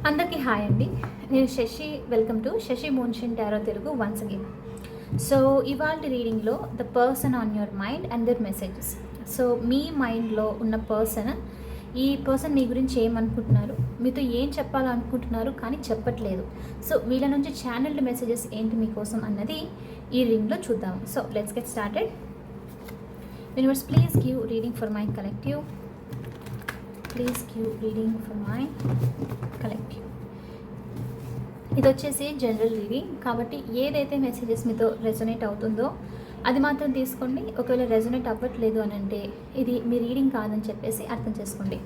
అందరికీ హాయ్ అండి. నేను శశి. వెల్కమ్ టు శశి మోన్షన్ tarot Telugu once again. So ఇవాళ రీడింగ్లో the person on your mind and their messages. So మీ మైండ్లో ఉన్న ఈ పర్సన్ మీ గురించి ఏమనుకుంటున్నారు, మీతో ఏం చెప్పాలనుకుంటున్నారు కానీ చెప్పట్లేదు. సో వీళ్ళ నుంచి ఛానల్డ్ మెసేజెస్ ఏంటి మీకోసం అన్నది ఈ రీడింగ్లో చూద్దాం. So let's get started. Universe, please give reading for my collective. Please give reading for my collective. ఇది వచ్చేసి జనరల్ రీడింగ్ కాబట్టి ఏదైతే మెసేజెస్ మీతో రెజొనేట్ అవుతుందో అది మాత్రం తీసుకోండి. ఒకవేళ రెజొనేట్ అవ్వట్లేదు అని అంటే ఇది మీ రీడింగ్ కాదని చెప్పేసి అర్థం చేసుకోండి.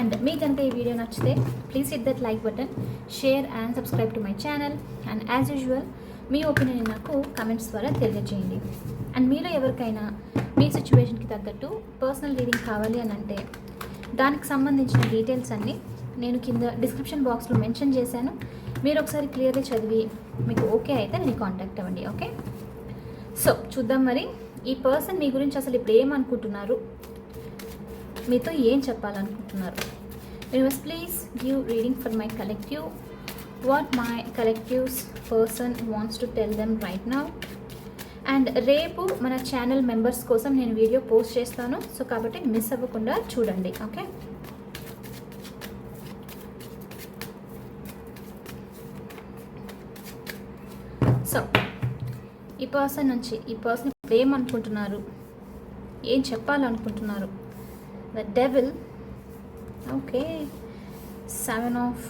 అండ్ మీకు కనుక ఈ వీడియో నచ్చితే please hit that like button, share and subscribe to my channel. And as usual me opinion నాకు కమెంట్స్ ద్వారా తెలియజేయండి. అండ్ మీలో ఎవరికైనా మీ సిచ్యువేషన్కి తగ్గట్టు పర్సనల్ రీడింగ్ కావాలి అని అంటే దానికి సంబంధించిన డీటెయిల్స్ అన్నీ నేను కింద డిస్క్రిప్షన్ బాక్స్లో మెన్షన్ చేశాను. మీరు ఒకసారి క్లియర్గా చదివి మీకు ఓకే అయితే నేను కాంటాక్ట్ అవ్వండి. ఓకే, సో చూద్దాం మరి ఈ పర్సన్ మీ గురించి అసలు ఇప్పుడు ఏమనుకుంటున్నారు, మీతో ఏం చెప్పాలనుకుంటున్నారు. Universe, please give reading for my collective. What my collectives person wants to tell them right now. And రేపు మన ఛానల్ మెంబర్స్ కోసం నేను వీడియో పోస్ట్ చేస్తాను. సో కాబట్టి మిస్ అవ్వకుండా చూడండి. ఓకే, సో ఈ పర్సన్ నుంచి ఈ పర్సన్ ఏమనుకుంటున్నారు, ఏం చెప్పాలనుకుంటున్నారు. The devil. Okay, 7 of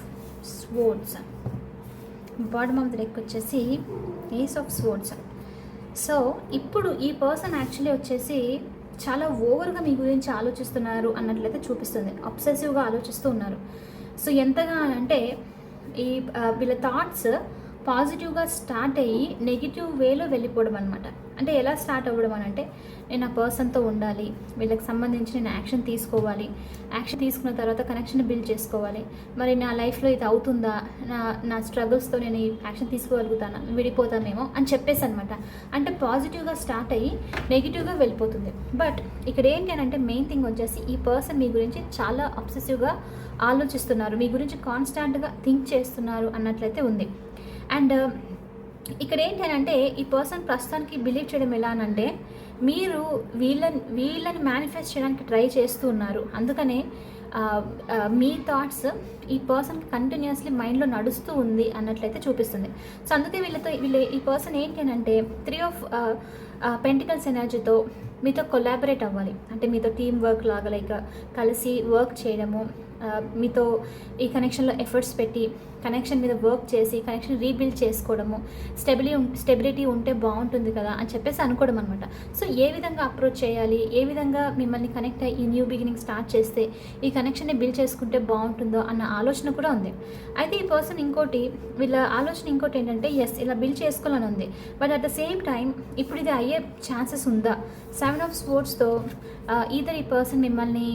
Swords. Bottom of the deck వచ్చేసి Ace of Swords. సో ఇప్పుడు ఈ పర్సన్ యాక్చువల్లీ వచ్చేసి చాలా ఓవర్గా మీ గురించి ఆలోచిస్తున్నారు అన్నట్లయితే చూపిస్తుంది. అబ్సెసివ్గా ఆలోచిస్తూ ఉన్నారు. సో ఎంతగా అంటే ఈ వీళ్ళ థాట్స్ పాజిటివ్గా స్టార్ట్ అయ్యి నెగిటివ్ వేలో వెళ్ళిపోవడం అనమాట. అంటే ఎలా స్టార్ట్ అవ్వడం అని అంటే, నేను ఆ పర్సన్తో ఉండాలి, వీళ్ళకి సంబంధించి నేను యాక్షన్ తీసుకోవాలి, యాక్షన్ తీసుకున్న తర్వాత కనెక్షన్ బిల్డ్ చేసుకోవాలి, మరి నా లైఫ్లో ఇది అవుతుందా, నా స్ట్రగుల్స్తో నేను ఈ యాక్షన్ తీసుకోగలుగుతానా, విడిపోతామేమో అని చెప్పేసి అనమాట. అంటే పాజిటివ్గా స్టార్ట్ అయ్యి నెగిటివ్గా వెళ్ళిపోతుంది. బట్ ఇక్కడ ఏంటి అని అంటే మెయిన్ థింగ్ వచ్చేసి ఈ పర్సన్ మీ గురించి చాలా అబ్సెసివ్గా ఆలోచిస్తున్నారు, మీ గురించి కాన్స్టాంట్గా థింక్ చేస్తున్నారు అన్నట్లయితే ఉంది. అండ్ ఇక్కడ ఏంటంటే ఈ పర్సన్ ప్రస్తుతానికి బిలీవ్ చేయడం ఎలా అంటే మీరు వీళ్ళని మేనిఫెస్ట్ చేయడానికి ట్రై చేస్తూ ఉన్నారు. అందుకనే మీ థాట్స్ ఈ పర్సన్కి కంటిన్యూస్లీ మైండ్లో నడుస్తూ ఉంది అన్నట్లయితే చూపిస్తుంది. సో అందుకే ఈ పర్సన్ ఏంటి అంటే 3 of Pentacles ఎనర్జీతో మీతో కొలాబరేట్ అవ్వాలి. అంటే మీతో టీమ్ వర్క్ లాగా లైక్ కలిసి వర్క్ చేయడము, మీతో ఈ కనెక్షన్లో ఎఫర్ట్స్ పెట్టి కనెక్షన్ మీద వర్క్ చేసి కనెక్షన్ రీబిల్డ్ చేసుకోవడము, స్టెబిలిటీ ఉంటే బాగుంటుంది కదా అని చెప్పేసి అనుకోవడం అనమాట. సో ఏ విధంగా అప్రోచ్ చేయాలి, ఏ విధంగా మిమ్మల్ని కనెక్ట్ అయ్యి ఈ న్యూ బిగినింగ్ స్టార్ట్ చేస్తే ఈ కనెక్షన్ని బిల్డ్ చేసుకుంటే బాగుంటుందో అన్న ఆలోచన కూడా ఉంది. అయితే ఈ పర్సన్ వీళ్ళ ఆలోచన ఇంకోటి ఏంటంటే ఎస్ ఇలా బిల్డ్ చేసుకోవాలని ఉంది. But at the same time ఇప్పుడు ఇది అయ్యే ఛాన్సెస్ ఉందా. 7 of Swordsతో ఈధర్ ఈ పర్సన్ మిమ్మల్ని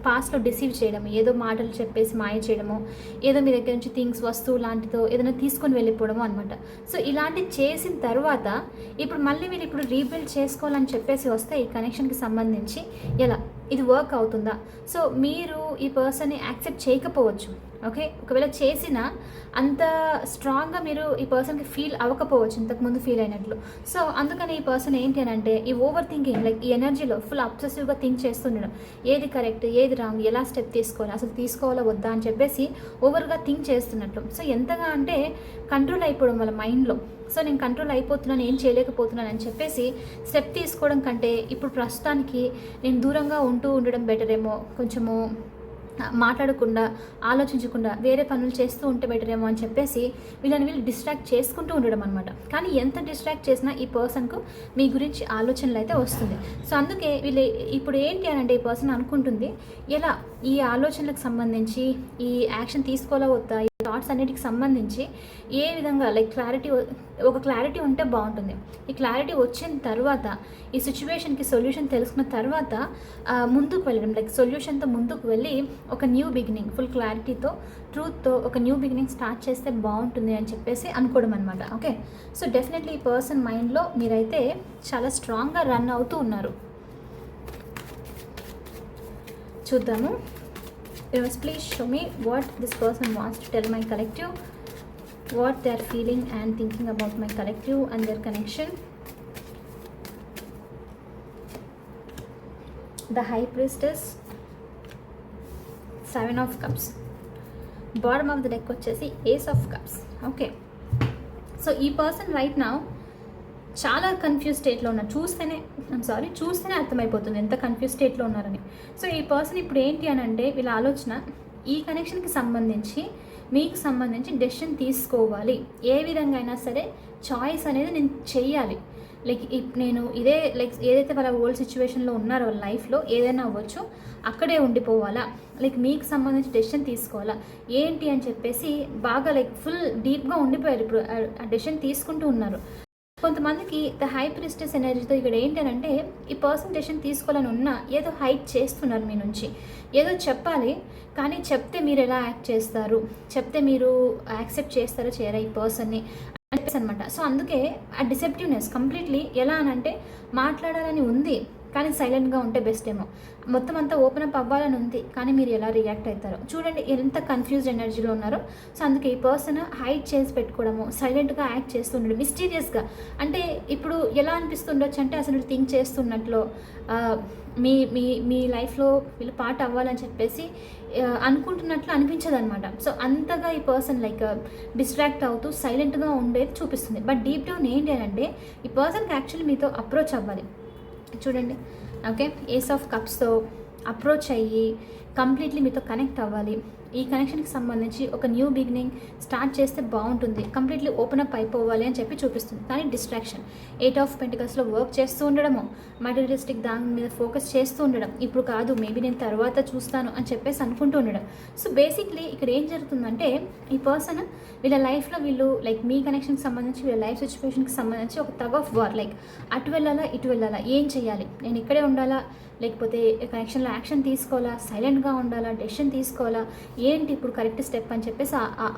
పాస్ట్లో డిసీవ్ చేయడము, ఏదో మాటలు చెప్పేసి మాయ చేయడము, ఏదో మీ దగ్గర నుంచి థింగ్స్ వస్తువు లాంటిదో ఏదైనా తీసుకొని వెళ్ళిపోవడము అనమాట. సో ఇలాంటి చేసిన తర్వాత ఇప్పుడు మళ్ళీ మీరు ఇప్పుడు రీబిల్డ్ చేసుకోవాలని చెప్పేసి వస్తే ఈ కనెక్షన్కి సంబంధించి ఎలా ఇది వర్క్ అవుతుందా. సో మీరు ఈ పర్సన్ని యాక్సెప్ట్ చేయకపోవచ్చు. ఓకే, ఒకవేళ చేసినా అంత స్ట్రాంగ్గా మీరు ఈ పర్సన్కి ఫీల్ అవ్వకపోవచ్చు ఇంతకుముందు ఫీల్ అయినట్లు. సో అందుకని ఈ పర్సన్ ఏంటి అని అంటే ఈ ఓవర్ థింకింగ్ లైక్ ఈ ఎనర్జీలో ఫుల్ అబ్సెసివ్గా థింక్ చేస్తుండడం, ఏది కరెక్ట్ ఏది రాంగ్, ఎలా స్టెప్ తీసుకోవాలి, అసలు తీసుకోవాలా వద్దా అని చెప్పేసి ఓవర్గా థింక్ చేస్తున్నట్లు. సో ఎంతగా అంటే కంట్రోల్ అయిపోవడం వాళ్ళ మైండ్లో. సో నేను కంట్రోల్ అయిపోతున్నాను, ఏం చేయలేకపోతున్నాను అని చెప్పేసి స్టెప్ తీసుకోవడం కంటే ఇప్పుడు ప్రస్తుతానికి నేను దూరంగా ఉండడం బెటర్ ఏమో, కొంచెము మాట్లాడకుండా ఆలోచించకుండా వేరే పనులు చేస్తూ ఉంటే బెటర్ ఏమో అని చెప్పేసి వీళ్ళు డిస్ట్రాక్ట్ చేసుకుంటూ ఉండడం అనమాట. కానీ ఎంత డిస్ట్రాక్ట్ చేసినా ఈ పర్సన్కు మీ గురించి ఆలోచనలు అయితే వస్తుంది. సో అందుకే వీళ్ళు ఇప్పుడు ఏంటి అని అంటే ఈ పర్సన్ అనుకుంటుంది ఎలా ఈ ఆలోచనలకు సంబంధించి ఈ యాక్షన్ తీసుకోవాలా వద్దా, ఈ థాట్స్ అన్నిటికి సంబంధించి ఏ విధంగా లైక్ క్లారిటీ ఉంటే బాగుంటుంది. ఈ క్లారిటీ వచ్చిన తర్వాత ఈ సిచ్యువేషన్కి సొల్యూషన్ తెలుసుకున్న తర్వాత ముందుకు వెళ్ళడం, లైక్ సొల్యూషన్తో ముందుకు వెళ్ళి ఒక న్యూ బిగినింగ్ ఫుల్ క్లారిటీతో ట్రూత్తో ఒక న్యూ బిగినింగ్ స్టార్ట్ చేస్తే బాగుంటుంది అని చెప్పేసి అనుకోవడం అనమాట. ఓకే, సో డెఫినెట్లీ ఈ పర్సన్ మైండ్లో మీరైతే చాలా స్ట్రాంగ్గా రన్ అవుతూ ఉన్నారు. చూద్దాము Universe, please show me what this person wants to tell my collective, what they are feeling and thinking about my collective and their connection. The High Priestess, 7 of Cups, bottom of the deck వచ్చేసి Ace of Cups. Okay, so ఈ person right now చాలా confuse స్టేట్లో ఉన్నారు. చూస్తేనే అర్థమైపోతుంది ఎంత confuse స్టేట్లో ఉన్నారని. సో ఈ పర్సన్ ఇప్పుడు ఏంటి అని అంటే, వీళ్ళ ఆలోచన ఈ కనెక్షన్కి సంబంధించి మీకు సంబంధించి డెసిషన్ తీసుకోవాలి. ఏ విధంగా అయినా సరే చాయిస్ అనేది నేను చెయ్యాలి. లైక్ నేను ఇదే లైక్ ఏదైతే వాళ్ళ ఓల్డ్ సిచ్యువేషన్లో ఉన్నారో వాళ్ళ లైఫ్లో ఏదైనా అవ్వచ్చు, అక్కడే ఉండిపోవాలా, లైక్ మీకు సంబంధించి డెసిషన్ తీసుకోవాలా ఏంటి అని చెప్పేసి బాగా లైక్ ఫుల్ డీప్గా ఉండిపోయారు. ఇప్పుడు ఆ డెసిషన్ తీసుకుంటూ ఉన్నారు. కొంతమందికి ద హై ప్రిస్టెస్ ఎనర్జీతో ఇక్కడ ఏంటంటే, ఈ పర్సన్ డెసిషన్ తీసుకోవాలని ఉన్నా ఏదో హైట్ చేస్తున్నారు మీ నుంచి. ఏదో చెప్పాలి, కానీ చెప్తే మీరు ఎలా యాక్ట్ చేస్తారు, చెప్తే మీరు యాక్సెప్ట్ చేస్తారో చేయరా ఈ పర్సన్ని అనమాట. సో అందుకే ఆ డిసెప్టివ్నెస్ కంప్లీట్లీ ఎలా అనంటే, మాట్లాడాలని ఉంది కానీ సైలెంట్గా ఉంటే బెస్ట్ ఏమో. మొత్తం అంతా ఓపెన్ అప్ అవ్వాలని ఉంది, కానీ మీరు ఎలా రియాక్ట్ అవుతారో చూడండి, ఎంత కన్ఫ్యూజ్డ్ ఎనర్జీలో ఉన్నారో. సో అందుకే ఈ పర్సన్ హైడ్ చేసి పెట్టుకోవడము, సైలెంట్గా యాక్ట్ చేస్తుండడం, మిస్టీరియస్గా. అంటే ఇప్పుడు ఎలా అనిపిస్తుండొచ్చు అంటే, అసలు థింక్ చేస్తున్నట్లు మీ మీ మీ లైఫ్లో వీళ్ళు పార్ట్ అవ్వాలని చెప్పేసి అనుకుంటున్నట్లు అనిపించదు అనమాట. సో అంతగా ఈ పర్సన్ లైక్ డిస్ట్రాక్ట్ అవుతూ సైలెంట్గా ఉండేది చూపిస్తుంది. బట్ డీప్ డౌన్ ఏంటి అని అంటే, ఈ పర్సన్కి యాక్చువల్లీ మీతో అప్రోచ్ అవ్వాలి. చూడండి, ఓకే, ఏస్ ఆఫ్ కప్స్తో అప్రోచ్ అయ్యి కంప్లీట్లీ మీతో కనెక్ట్ అవ్వాలి. ఈ కనెక్షన్కి సంబంధించి ఒక న్యూ బిగినింగ్ స్టార్ట్ చేస్తే బాగుంటుంది, కంప్లీట్లీ ఓపెన్ అప్ అయిపోవాలి అని చెప్పి చూపిస్తుంది. కానీ డిస్ట్రాక్షన్, 8 ఆఫ్ పెంటికల్స్లో వర్క్ చేస్తూ ఉండడము, మెటీరియలిస్టిక్ దాని మీద ఫోకస్ చేస్తూ ఉండడం, ఇప్పుడు కాదు మేబీ నేను తర్వాత చూస్తాను అని చెప్పేసి అనుకుంటూ ఉండడం. సో బేసిక్లీ ఇక్కడ ఏం జరుగుతుందంటే, ఈ పర్సన్ వీళ్ళ లైఫ్లో వీళ్ళు లైక్ మీ కనెక్షన్కి సంబంధించి వీళ్ళ లైఫ్ సిచ్యువేషన్కి సంబంధించి ఒక టగ్ ఆఫ్ వార్, లైక్ అటు వెళ్ళాలా ఇటు వెళ్ళాలా, ఏం చేయాలి, నేను ఇక్కడే ఉండాలా లేకపోతే కనెక్షన్లో యాక్షన్ తీసుకోవాలా, సైలెంట్గా ఉండాలా, డెసిషన్ తీసుకోవాలా, ఏంటి ఇప్పుడు కరెక్ట్ స్టెప్ అని చెప్పేసి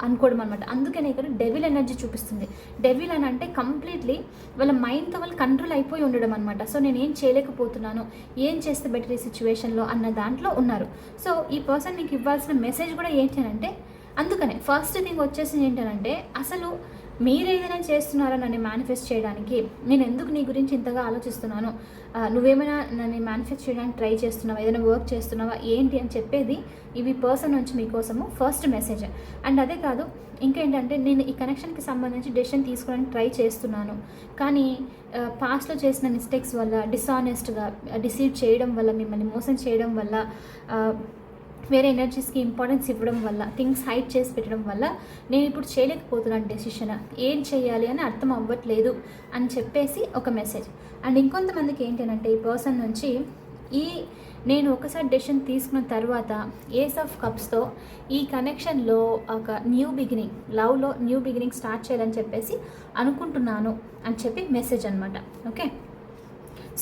అనుకోవడం అనమాట. అందుకనే ఇక్కడ డెవిల్ ఎనర్జీ చూపిస్తుంది. డెవిల్ అని అంటే కంప్లీట్లీ వాళ్ళ మైండ్తో వాళ్ళు కంట్రోల్ అయిపోయి ఉండడం అనమాట. సో నేను ఏం చేయలేకపోతున్నాను, ఏం చేస్తే బెటర్ ఈ సిచ్యువేషన్లో అన్న దాంట్లో ఉన్నారు. సో ఈ పర్సన్ మీకు ఇవ్వాల్సిన మెసేజ్ కూడా ఏంటి అని అంటే, అందుకనే ఫస్ట్ థింగ్ వచ్చేసి ఏంటంటే, అసలు మీరు ఏదైనా చేస్తున్నారా నన్ను మేనిఫెస్ట్ చేయడానికి, నేను ఎందుకు నీ గురించి ఇంతగా ఆలోచిస్తున్నాను, నువ్వేమైనా నన్ను మేనిఫెస్ట్ చేయడానికి ట్రై చేస్తున్నావా, ఏదైనా వర్క్ చేస్తున్నావా ఏంటి అని చెప్పేది ఇవి పర్సన్ నుంచి మీకోసము ఫస్ట్ మెసేజ్. అండ్ అదే కాదు, ఇంకేంటంటే, నేను ఈ కనెక్షన్కి సంబంధించి డెసిషన్ తీసుకోవడానికి ట్రై చేస్తున్నాను, కానీ పాస్ట్లో చేసిన మిస్టేక్స్ వల్ల, డిసానెస్ట్గా డిసీవ్ చేయడం వల్ల, మిమ్మల్ని మోసం చేయడం వల్ల, వేరే ఎనర్జీస్కి ఇంపార్టెన్స్ ఇవ్వడం వల్ల, థింగ్స్ హైడ్ చేసి పెట్టడం వల్ల నేను ఇప్పుడు చేయలేకపోతున్నాను డెసిషన్, ఏం చేయాలి అని అర్థం అవ్వట్లేదు అని చెప్పేసి ఒక మెసేజ్. అండ్ ఇంకొంతమందికి ఏంటంటే, ఈ పర్సన్ నుంచి నేను ఒకసారి డెసిషన్ తీసుకున్న తర్వాత ఏస్ ఆఫ్ కప్స్తో ఈ కనెక్షన్లో ఒక న్యూ బిగినింగ్, లవ్లో న్యూ బిగినింగ్ స్టార్ట్ చేయాలని చెప్పేసి అనుకుంటున్నాను అని చెప్పి మెసేజ్ అనమాట. ఓకే,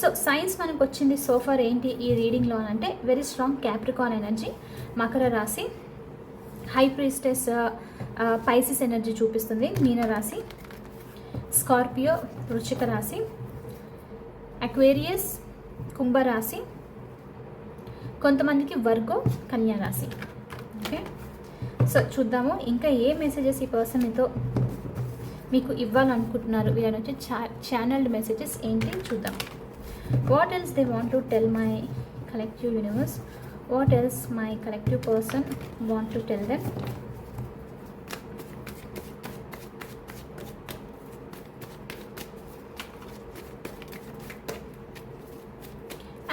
సో సైన్స్ మనకు వచ్చింది సోఫార్ ఏంటి ఈ రీడింగ్లో అని అంటే, very strong Capricorn energy, Makar రాశి, హై ప్రీస్టెస్ పైసిస్ ఎనర్జీ చూపిస్తుంది, మీన రాశి, స్కార్పియో వృశ్చిక రాశి, అక్వేరియస్ కుంభరాశి, కొంతమందికి వర్గో కన్యా రాశి. ఓకే, సో చూద్దాము ఇంకా ఏ మెసేజెస్ ఈ పర్సన్ మీతో మీకు ఇవ్వాలనుకుంటున్నారు, వీళ్ళ నుంచి ఛానల్డ్ మెసేజెస్ ఏంటి చూద్దాం. What else they want to tell my collective universe? What else my collective person want to tell them?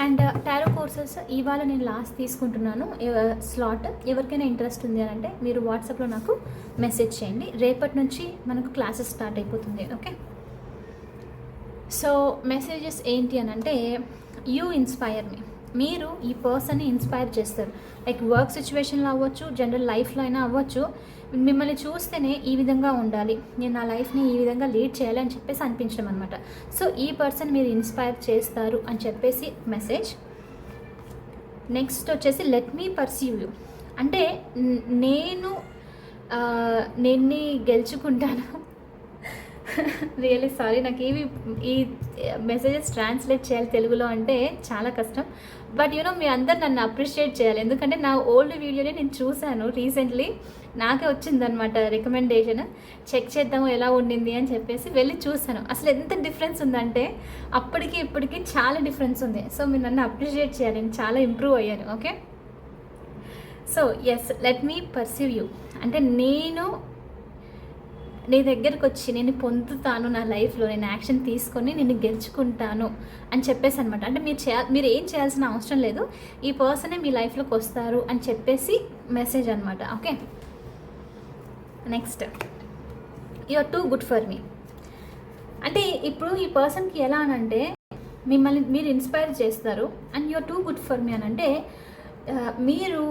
And tarot courses ఇవాళ నేను లాస్ట్ తీసుకుంటున్నాను స్లాట్. ఎవరికైనా ఇంట్రెస్ట్ ఉంది అని అంటే మీరు వాట్సాప్లో నాకు మెసేజ్ చేయండి. రేపటి నుంచి మనకు క్లాసెస్ స్టార్ట్ అయిపోతుంది. ఓకే, సో మెసేజెస్ ఏంటి అని అంటే, యూ ఇన్స్పైర్ మీ, మీరు ఈ పర్సన్ని ఇన్స్పైర్ చేస్తారు. లైక్ వర్క్ సిచ్యువేషన్లో అవ్వచ్చు, జనరల్ లైఫ్లో అయినా అవ్వచ్చు, మిమ్మల్ని చూస్తేనే ఈ విధంగా ఉండాలి, నేను నా లైఫ్ని ఈ విధంగా లీడ్ చేయాలి అని చెప్పేసి అనిపించడం అనమాట. సో ఈ పర్సన్ మీరు ఇన్స్పైర్ చేస్తారు అని చెప్పేసి మెసేజ్. నెక్స్ట్ వచ్చేసి లెట్ మీ పర్సీవ్ యూ, అంటే నేను నిన్ని గెలుచుకుంటాను. రియల్లీ సారీ, నాకు ఈ మెసేజెస్ ట్రాన్స్లేట్ చేయాలి తెలుగులో అంటే చాలా కష్టం. బట్ మీ అందరు నన్ను అప్రిషియేట్ చేయాలి, ఎందుకంటే నా ఓల్డ్ వీడియోని నేను చూశాను రీసెంట్లీ, నాకే వచ్చిందనమాట రికమెండేషన్, చెక్ చేద్దాము ఎలా ఉండింది అని చెప్పేసి వెళ్ళి చూశాను. అసలు ఎంత డిఫరెన్స్ ఉందంటే అప్పటికి ఇప్పటికి చాలా డిఫరెన్స్ ఉంది. సో మీరు నన్ను అప్రిషియేట్ చేయాలి, నేను చాలా ఇంప్రూవ్ అయ్యాను. Okay, so yes, let me perceive you, అంటే నేను నీ దగ్గరకు వచ్చి నేను పొందుతాను, నా లైఫ్లో నేను యాక్షన్ తీసుకొని నేను గెలుచుకుంటాను అని చెప్పేసి అనమాట. అంటే మీరు ఏం చేయాల్సిన అవసరం లేదు, ఈ పర్సనే మీ లైఫ్లోకి వస్తారు అని చెప్పేసి మెసేజ్ అనమాట. Okay, next, you are too good for me. అంటే ఇప్పుడు ఈ పర్సన్కి ఎలా అనంటే మిమ్మల్ని మీరు ఇన్స్పైర్ చేస్తారు, and you are too good for me అని అంటే మీరు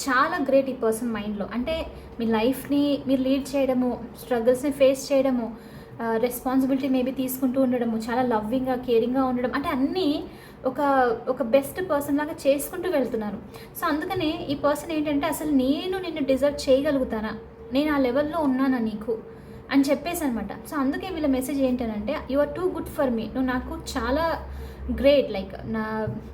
చాలా గ్రేట్ ఈ పర్సన్ మైండ్లో. అంటే మీ లైఫ్ని మీరు లీడ్ చేయడము, స్ట్రగుల్స్ని ఫేస్ చేయడము, రెస్పాన్సిబిలిటీ మేబీ తీసుకుంటూ ఉండడము, చాలా లవ్వింగ్గా కేరింగ్గా ఉండడం, అంటే అన్నీ ఒక బెస్ట్ పర్సన్ లాగా చేసుకుంటూ వెళ్తున్నారు. సో అందుకనే ఈ పర్సన్ ఏంటంటే అసలు నేను నిన్ను డిజర్వ్ చేయగలుగుతానా, నేను ఆ లెవెల్లో ఉన్నానా నీకు అని చెప్పేసి అనమాట. సో అందుకే వీళ్ళ మెసేజ్ ఏంటంటే you are too good for me, నువ్వు నాకు చాలా గ్రేట్, లైక్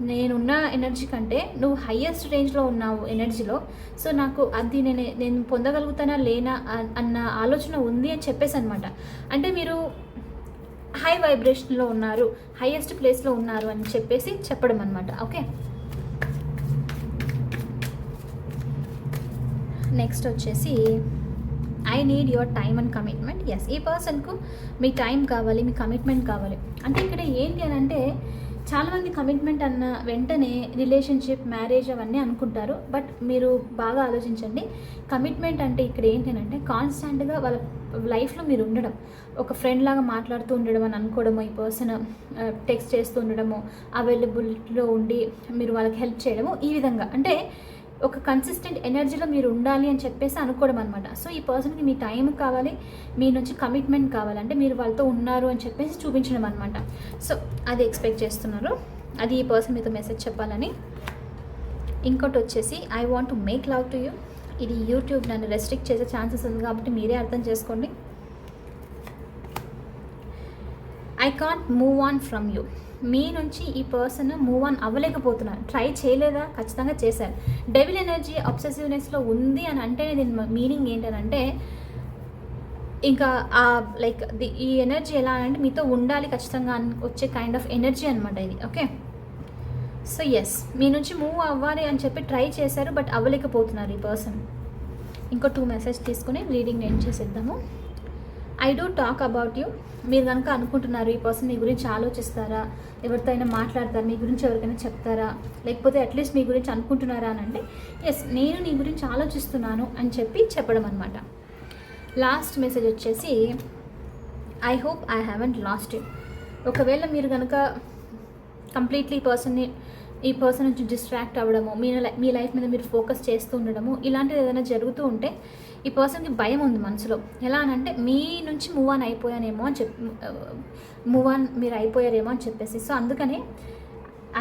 నేనున్న ఎనర్జీ కంటే నువ్వు హయ్యెస్ట్ రేంజ్లో ఉన్నావు ఎనర్జీలో. సో నాకు అది నేను పొందగలుగుతానా లేనా అన్న ఆలోచన ఉంది అని చెప్పేసి అనమాట. అంటే మీరు హై వైబ్రేషన్లో ఉన్నారు, హయ్యెస్ట్ ప్లేస్లో ఉన్నారు అని చెప్పేసి చెప్పడం అనమాట. ఓకే, నెక్స్ట్ వచ్చేసి I need your time and commitment. Yes, ఈ పర్సన్కు మీ టైం కావాలి, మీ కమిట్మెంట్ కావాలి. అంటే ఇక్కడ ఏంటి అని అంటే చాలామంది కమిట్మెంట్ అన్న వెంటనే రిలేషన్షిప్, మ్యారేజ్ అవన్నీ అనుకుంటారు. బట్ మీరు బాగా ఆలోచించండి, కమిట్మెంట్ అంటే ఇక్కడ ఏంటి అని అంటే కాన్స్టెంట్గా వాళ్ళ లైఫ్లో మీరు ఉండడం, ఒక ఫ్రెండ్ లాగా మాట్లాడుతూ ఉండడం అని అనుకోవడము, ఈ పర్సన్ టెక్స్ట్ చేస్తూ ఉండడము, అవైలబిలిటీలో ఉండి మీరు వాళ్ళకి హెల్ప్ చేయడము, ఈ విధంగా అంటే ఒక కన్సిస్టెంట్ ఎనర్జీలో మీరు ఉండాలి అని చెప్పేసి అనుకోవడం అనమాట. సో ఈ పర్సన్కి మీ టైం కావాలి, మీ నుంచి కమిట్మెంట్ కావాలి, అంటే మీరు వాళ్ళతో ఉన్నారు అని చెప్పేసి చూపించడం అనమాట. సో అది ఎక్స్పెక్ట్ చేస్తున్నారు, అది ఈ పర్సన్ మీతో మెసేజ్ చెప్పాలని. ఇంకోటి వచ్చేసి I want to make love to you. ఇది యూట్యూబ్ నన్ను రెస్ట్రిక్ట్ చేసే ఛాన్సెస్ ఉంది కాబట్టి మీరే అర్థం చేసుకోండి. I can't move on from you. మీ నుంచి ఈ పర్సన్ మూవ్ ఆన్ అవ్వలేకపోతున్నారు, ట్రై చేయలేదా, ఖచ్చితంగా చేశారు. డెవిల్ ఎనర్జీ అబ్సెసివ్నెస్లో ఉంది అని అంటే దీని మీనింగ్ ఏంటంటే ఇంకా లైక్ ఈ ఎనర్జీ ఎలా అంటే మీతో ఉండాలి ఖచ్చితంగా వచ్చే కైండ్ ఆఫ్ ఎనర్జీ అనమాట ఇది. ఓకే, సో ఎస్, మీ నుంచి మూవ్ అవ్వాలి అని చెప్పి ట్రై చేశారు, బట్ అవ్వలేకపోతున్నారు ఈ పర్సన్. ఇంకో 2 మెసేజ్ తీసుకుని రీడింగ్ ఎండ్ చేసేద్దాము. I do talk about you. మీరు కనుక అనుకుంటున్నారు ఈ పర్సన్ మీ గురించి ఆలోచిస్తారా, ఎవరితో అయినా మాట్లాడతారా, మీ గురించి ఎవరికైనా చెప్తారా, లేకపోతే అట్లీస్ట్ మీ గురించి అనుకుంటున్నారా అని అంటే ఎస్, నేను నీ గురించి ఆలోచిస్తున్నాను అని చెప్పి చెప్పడం అనమాట. లాస్ట్ మెసేజ్ వచ్చేసి I hope I haven't last you. ఒకవేళ మీరు కనుక కంప్లీట్లీ ఈ పర్సన్ నుంచి డిస్ట్రాక్ట్ అవ్వడము, మీ లైఫ్ మీద మీరు ఫోకస్ చేస్తూ ఉండడము, ఇలాంటిది ఏదైనా జరుగుతూ ఉంటే ఈ పర్సన్కి భయం ఉంది మనసులో. ఎలా అని అంటే మీ నుంచి మూవ్ ఆన్ అయిపోయానేమో అని మీరు అయిపోయారేమో అని చెప్పేసి. సో అందుకని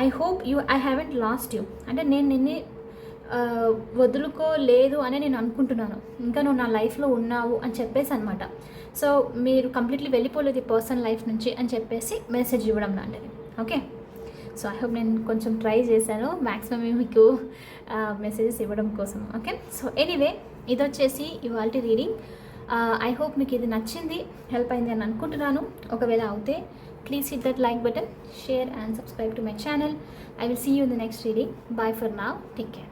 I hope I haven't last you, అంటే నేను నిన్ను వదులుకోలేదు అని నేను అనుకుంటున్నాను, ఇంకా నువ్వు నా లైఫ్లో ఉన్నావు అని చెప్పేసి అనమాట. సో మీరు కంప్లీట్లీ వెళ్ళిపోలేదు ఈ పర్సన్ లైఫ్ నుంచి అని చెప్పేసి మెసేజ్ ఇవ్వడం లాంటిది. ఓకే, సో ఐ హోప్ నేను కొంచెం ట్రై చేశాను మ్యాక్సిమం మీకు మెసేజెస్ ఇవ్వడం కోసం. ఓకే, సో ఎనీవే ఇది వచ్చేసి ఇవాళ రీడింగ్. ఐ హోప్ మీకు ఇది నచ్చింది, హెల్ప్ అయింది అని అనుకుంటున్నాను. ఒకవేళ అవుతే please hit that like button, share and subscribe to my channel. I will see you in the next reading. Bye for now. Take care.